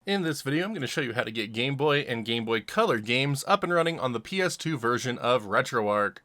In this video, I'm going to show you how to get Game Boy and Game Boy Color games up and running on the PS2 version of Retroarch.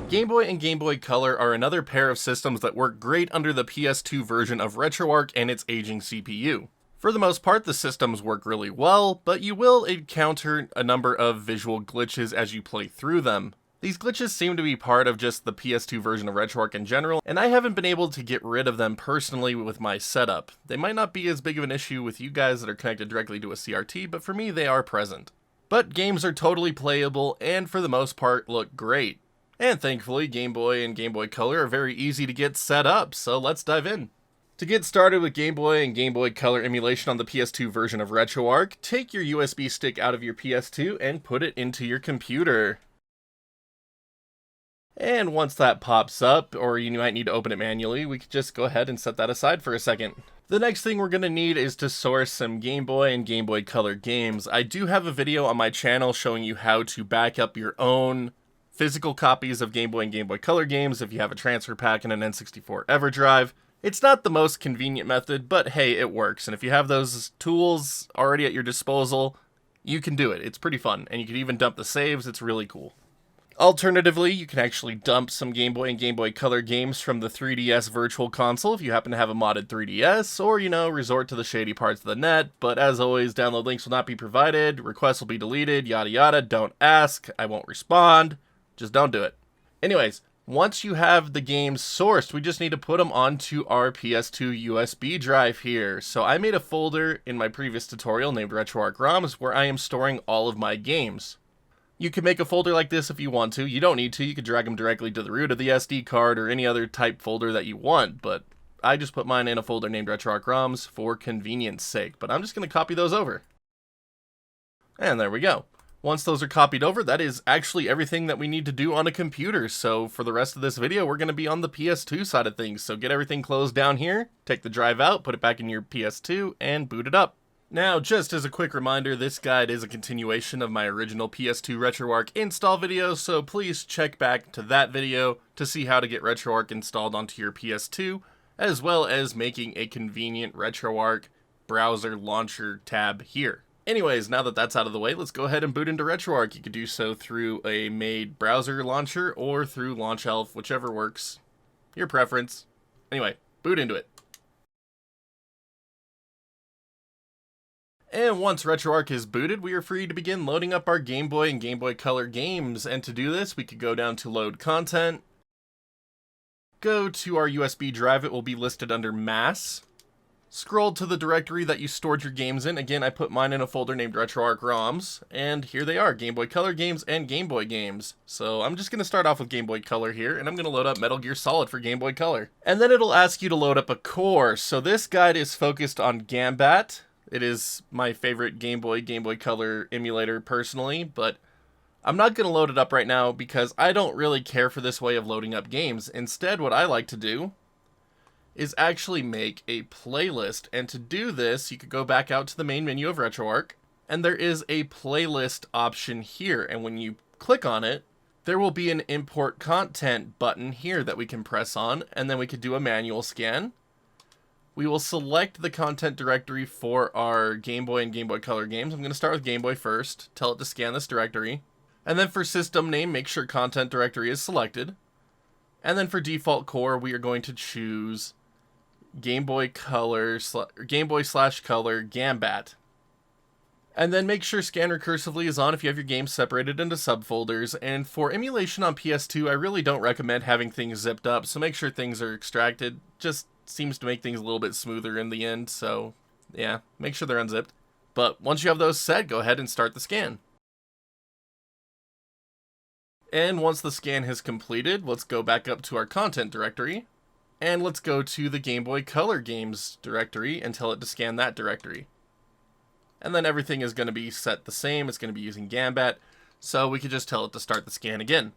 Game Boy and Game Boy Color are another pair of systems that work great under the PS2 version of Retroarch and its aging CPU. For the most part, the systems work really well, but you will encounter a number of visual glitches as you play through them. These glitches seem to be part of just the PS2 version of Retroarch in general, and I haven't been able to get rid of them personally with my setup. They might not be as big of an issue with you guys that are connected directly to a CRT, but for me they are present. But games are totally playable and for the most part look great. And thankfully Game Boy and Game Boy Color are very easy to get set up, so let's dive in. To get started with Game Boy and Game Boy Color emulation on the PS2 version of Retroarch, take your USB stick out of your PS2 and put it into your computer. And once that pops up, or you might need to open it manually, we could just go ahead and set that aside for a second. The next thing we're going to need is to source some Game Boy and Game Boy Color games. I do have a video on my channel showing you how to back up your own physical copies of Game Boy and Game Boy Color games if you have a transfer pack and an N64 EverDrive. It's not the most convenient method, but hey, it works. And if you have those tools already at your disposal, you can do it. It's pretty fun, and you can even dump the saves. It's really cool. Alternatively, you can actually dump some Game Boy and Game Boy Color games from the 3DS Virtual Console if you happen to have a modded 3DS, or, resort to the shady parts of the net. But as always, download links will not be provided, requests will be deleted, yada yada, don't ask, I won't respond, just don't do it. Anyways, once you have the games sourced, we just need to put them onto our PS2 USB drive here. So I made a folder in my previous tutorial named Retroarch ROMs where I am storing all of my games. You can make a folder like this if you want to. You don't need to. You can drag them directly to the root of the SD card or any other type folder that you want, but I just put mine in a folder named Retroarch ROMs for convenience sake, but I'm just going to copy those over. And there we go. Once those are copied over, that is actually everything that we need to do on a computer. So for the rest of this video, we're going to be on the PS2 side of things. So get everything closed down here, take the drive out, put it back in your PS2, and boot it up. Now, just as a quick reminder, this guide is a continuation of my original PS2 Retroarch install video, so please check back to that video to see how to get Retroarch installed onto your PS2, as well as making a convenient Retroarch browser launcher tab here. Anyways, now that that's out of the way, let's go ahead and boot into Retroarch. You could do so through a made browser launcher or through LaunchElf, whichever works. Your preference. Anyway, boot into it. And once Retroarch is booted, we are free to begin loading up our Game Boy and Game Boy Color games. And to do this, we could go down to Load Content, go to our USB drive, it will be listed under Mass. Scroll to the directory that you stored your games in. Again, I put mine in a folder named Retroarch ROMs, and here they are, Game Boy Color games and Game Boy games. So I'm just going to start off with Game Boy Color here, and I'm going to load up Metal Gear Solid for Game Boy Color. And then it'll ask you to load up a core. So this guide is focused on Gambat. It is my favorite Game Boy Color emulator personally, but I'm not going to load it up right now because I don't really care for this way of loading up games. Instead, what I like to do is actually make a playlist, and to do this, you could go back out to the main menu of Retroarch, and there is a playlist option here, and when you click on it, there will be an import content button here that we can press on, and then we could do a manual scan. We will select the content directory for our Game Boy and Game Boy Color games. I'm going to start with Game Boy first, tell it to scan this directory. And then for system name, make sure content directory is selected. And then for default core, we are going to choose Game Boy Color, Game Boy / Color Gambat. And then make sure scan recursively is on if you have your games separated into subfolders. And for emulation on PS2, I really don't recommend having things zipped up, so make sure things are extracted. Just seems to make things a little bit smoother in the end, so yeah, make sure they're unzipped. But once you have those set, go ahead and start the scan. And once the scan has completed, let's go back up to our content directory, and let's go to the Game Boy Color games directory and tell it to scan that directory. And then everything is going to be set the same, it's going to be using Gambat, so we could just tell it to start the scan again.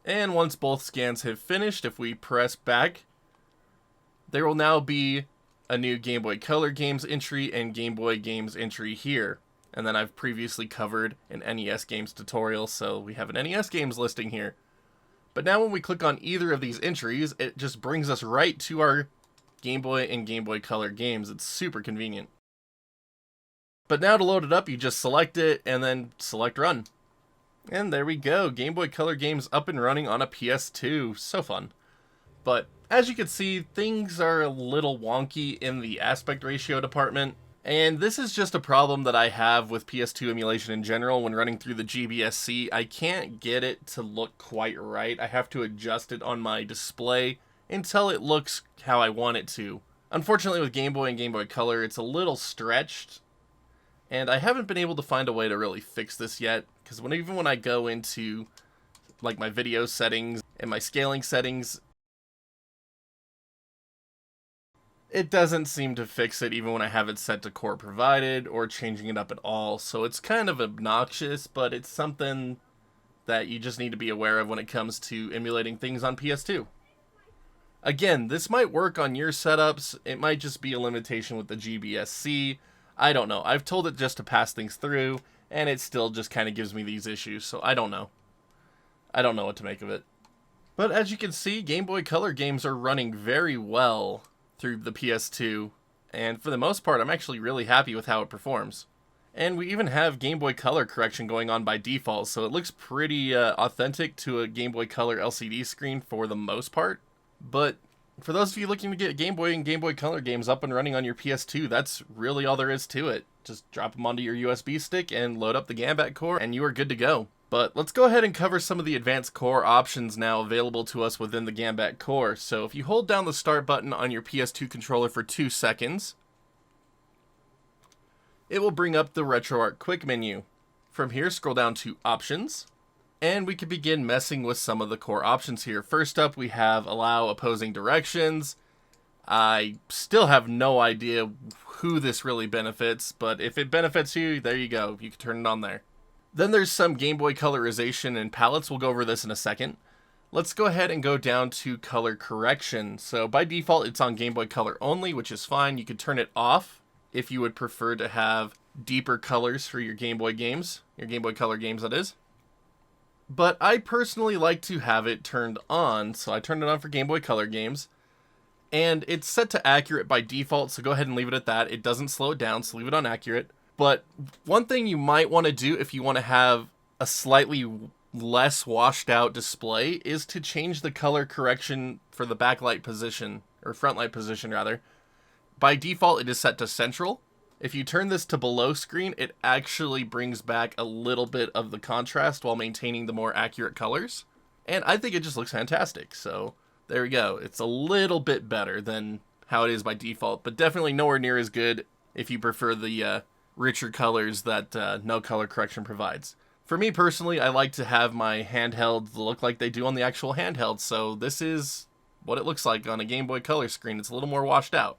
And once both scans have finished, if we press back, there will now be a new Game Boy Color games entry and Game Boy games entry here. And then I've previously covered an NES games tutorial, so we have an NES games listing here. But now when we click on either of these entries, it just brings us right to our Game Boy and Game Boy Color games. It's super convenient. But now to load it up, you just select it and then select Run. And there we go, Game Boy Color games up and running on a PS2. So fun. But as you can see, things are a little wonky in the aspect ratio department. And this is just a problem that I have with PS2 emulation in general when running through the GBSC. I can't get it to look quite right. I have to adjust it on my display until it looks how I want it to. Unfortunately, with Game Boy and Game Boy Color, it's a little stretched. And I haven't been able to find a way to really fix this yet, because even when I go into like my video settings and my scaling settings, it doesn't seem to fix it even when I have it set to core provided or changing it up at all. So it's kind of obnoxious, but it's something that you just need to be aware of when it comes to emulating things on PS2. Again, this might work on your setups. It might just be a limitation with the GBSC. I don't know. I've told it just to pass things through, and it still just kind of gives me these issues, so I don't know. I don't know what to make of it. But as you can see, Game Boy Color games are running very well through the PS2, and for the most part, I'm actually really happy with how it performs. And we even have Game Boy Color correction going on by default, so it looks pretty authentic to a Game Boy Color LCD screen for the most part. But for those of you looking to get Game Boy and Game Boy Color games up and running on your PS2, that's really all there is to it. Just drop them onto your USB stick and load up the Gambat core, and you are good to go. But let's go ahead and cover some of the advanced core options now available to us within the Gambat core. So if you hold down the start button on your PS2 controller for 2 seconds, it will bring up the Retroarch quick menu. From here, scroll down to Options, and we can begin messing with some of the core options here. First up, we have Allow Opposing Directions. I still have no idea who this really benefits, but if it benefits you, there you go. You can turn it on there. Then there's some Game Boy colorization and palettes. We'll go over this in a second. Let's go ahead and go down to color correction. So by default, it's on Game Boy Color only, which is fine. You could turn it off if you would prefer to have deeper colors for your Game Boy games, your Game Boy Color games, that is. But I personally like to have it turned on, so I turned it on for Game Boy Color games. And it's set to accurate by default, so go ahead and leave it at that. It doesn't slow it down, so leave it on accurate. But one thing you might want to do if you want to have a slightly less washed out display is to change the color correction for the backlight position, or front light position rather. By default, it is set to central. If you turn this to below screen, it actually brings back a little bit of the contrast while maintaining the more accurate colors. And I think it just looks fantastic. So there we go. It's a little bit better than how it is by default, but definitely nowhere near as good if you prefer the richer colors that no color correction provides. For me personally, I like to have my handhelds look like they do on the actual handheld, so this is what it looks like on a Game Boy Color screen. It's a little more washed out.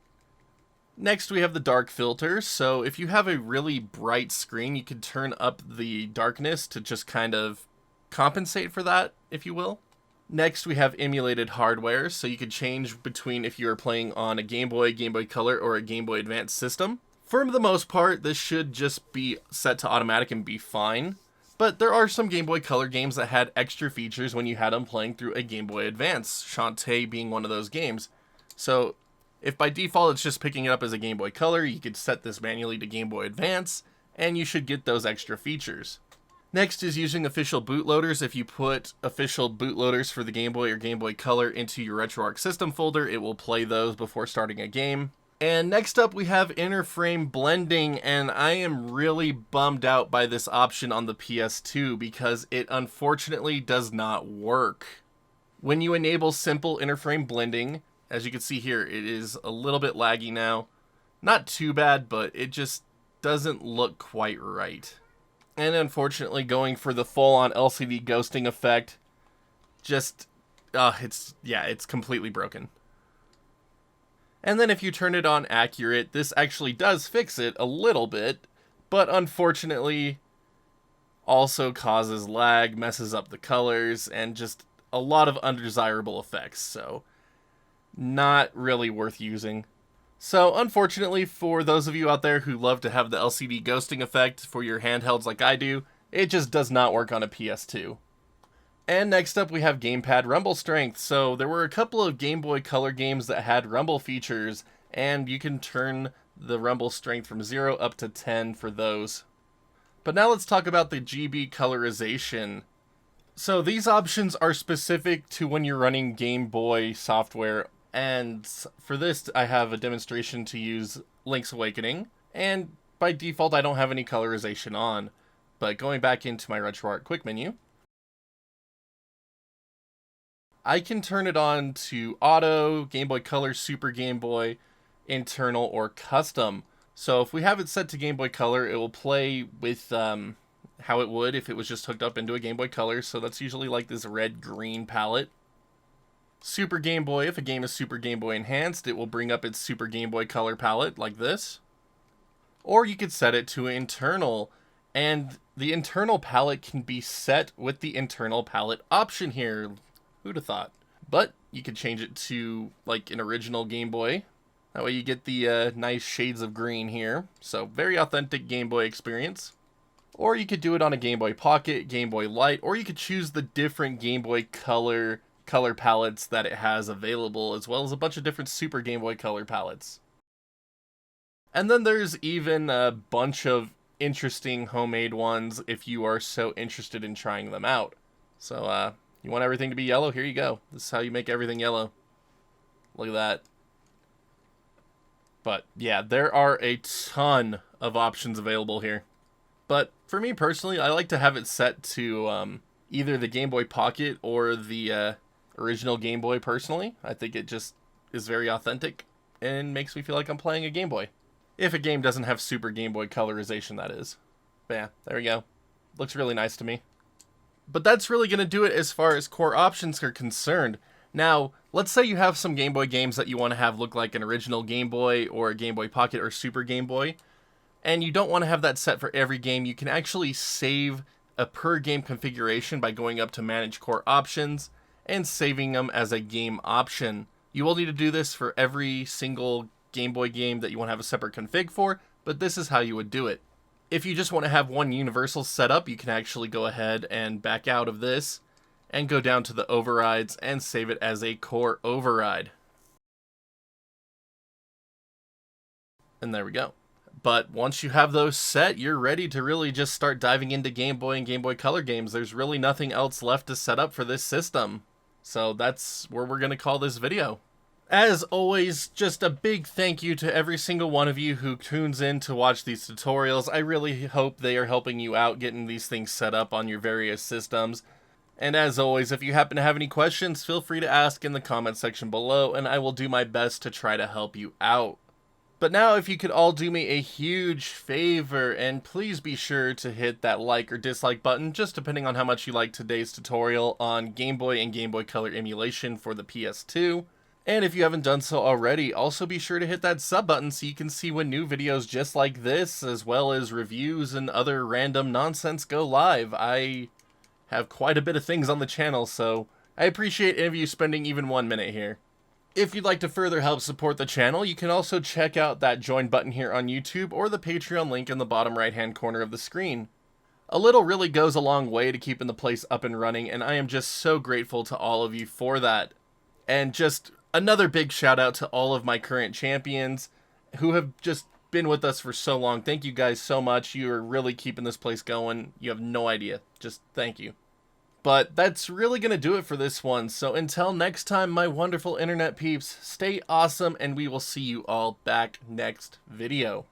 Next, we have the dark filter. So if you have a really bright screen, you could turn up the darkness to just kind of compensate for that, if you will. Next, we have emulated hardware. So you could change between if you are playing on a Game Boy Color, or a Game Boy Advance system. For the most part, this should just be set to automatic and be fine. But there are some Game Boy Color games that had extra features when you had them playing through a Game Boy Advance, Shantae being one of those games. So if by default it's just picking it up as a Game Boy Color, you could set this manually to Game Boy Advance, and you should get those extra features. Next is using official bootloaders. If you put official bootloaders for the Game Boy or Game Boy Color into your RetroArch system folder, it will play those before starting a game. And next up, we have interframe blending, and I am really bummed out by this option on the PS2 because it unfortunately does not work. When you enable simple interframe blending, as you can see here, it is a little bit laggy now. Not too bad, but it just doesn't look quite right. And unfortunately, going for the full-on LCD ghosting effect, just, it's completely broken. And then if you turn it on accurate, this actually does fix it a little bit, but unfortunately also causes lag, messes up the colors, and just a lot of undesirable effects, so not really worth using. So unfortunately, for those of you out there who love to have the LCD ghosting effect for your handhelds like I do, it just does not work on a PS2. And next up we have gamepad rumble strength. So there were a couple of Game Boy Color games that had rumble features, and you can turn the rumble strength from 0 up to 10 for those. But now let's talk about the GB colorization. So these options are specific to when you're running Game Boy software, and for this I have a demonstration to use Link's Awakening, and by default I don't have any colorization on. But going back into my Retroarch quick menu, I can turn it on to Auto, Game Boy Color, Super Game Boy, Internal, or Custom. So if we have it set to Game Boy Color, it will play with how it would if it was just hooked up into a Game Boy Color. So that's usually like this red-green palette. Super Game Boy, if a game is Super Game Boy Enhanced, it will bring up its Super Game Boy Color palette like this. Or you could set it to Internal, and the Internal palette can be set with the Internal palette option here. Who'd have thought? But you could change it to like an original Game Boy. That way you get the nice shades of green here. So very authentic Game Boy experience. Or you could do it on a Game Boy Pocket, Game Boy Light, or you could choose the different Game Boy color palettes that it has available, as well as a bunch of different Super Game Boy Color palettes. And then there's even a bunch of interesting homemade ones if you are so interested in trying them out. So you want everything to be yellow? Here you go. This is how you make everything yellow. Look at that. But yeah, there are a ton of options available here. But for me personally, I like to have it set to either the Game Boy Pocket or the original Game Boy personally. I think it just is very authentic and makes me feel like I'm playing a Game Boy. If a game doesn't have Super Game Boy colorization, that is. But yeah, there we go. Looks really nice to me. But that's really going to do it as far as core options are concerned. Now, let's say you have some Game Boy games that you want to have look like an original Game Boy or a Game Boy Pocket or Super Game Boy, and you don't want to have that set for every game. You can actually save a per game configuration by going up to Manage Core Options and saving them as a game option. You will need to do this for every single Game Boy game that you want to have a separate config for, but this is how you would do it. If you just want to have one universal setup, you can actually go ahead and back out of this and go down to the overrides and save it as a core override. And there we go. But once you have those set, you're ready to really just start diving into Game Boy and Game Boy Color games. There's really nothing else left to set up for this system. So that's where we're going to call this video. As always, just a big thank you to every single one of you who tunes in to watch these tutorials. I really hope they are helping you out getting these things set up on your various systems. And as always, if you happen to have any questions, feel free to ask in the comment section below, and I will do my best to try to help you out. But now, if you could all do me a huge favor, and please be sure to hit that like or dislike button, just depending on how much you like today's tutorial on Game Boy and Game Boy Color emulation for the PS2. And if you haven't done so already, also be sure to hit that sub button so you can see when new videos just like this, as well as reviews and other random nonsense, go live. I have quite a bit of things on the channel, so I appreciate any of you spending even 1 minute here. If you'd like to further help support the channel, you can also check out that join button here on YouTube or the Patreon link in the bottom right hand corner of the screen. A little really goes a long way to keeping the place up and running, and I am just so grateful to all of you for that. And just another big shout out to all of my current champions who have just been with us for so long. Thank you guys so much. You are really keeping this place going. You have no idea. Just thank you. But that's really going to do it for this one. So until next time, my wonderful internet peeps, stay awesome, and we will see you all back next video.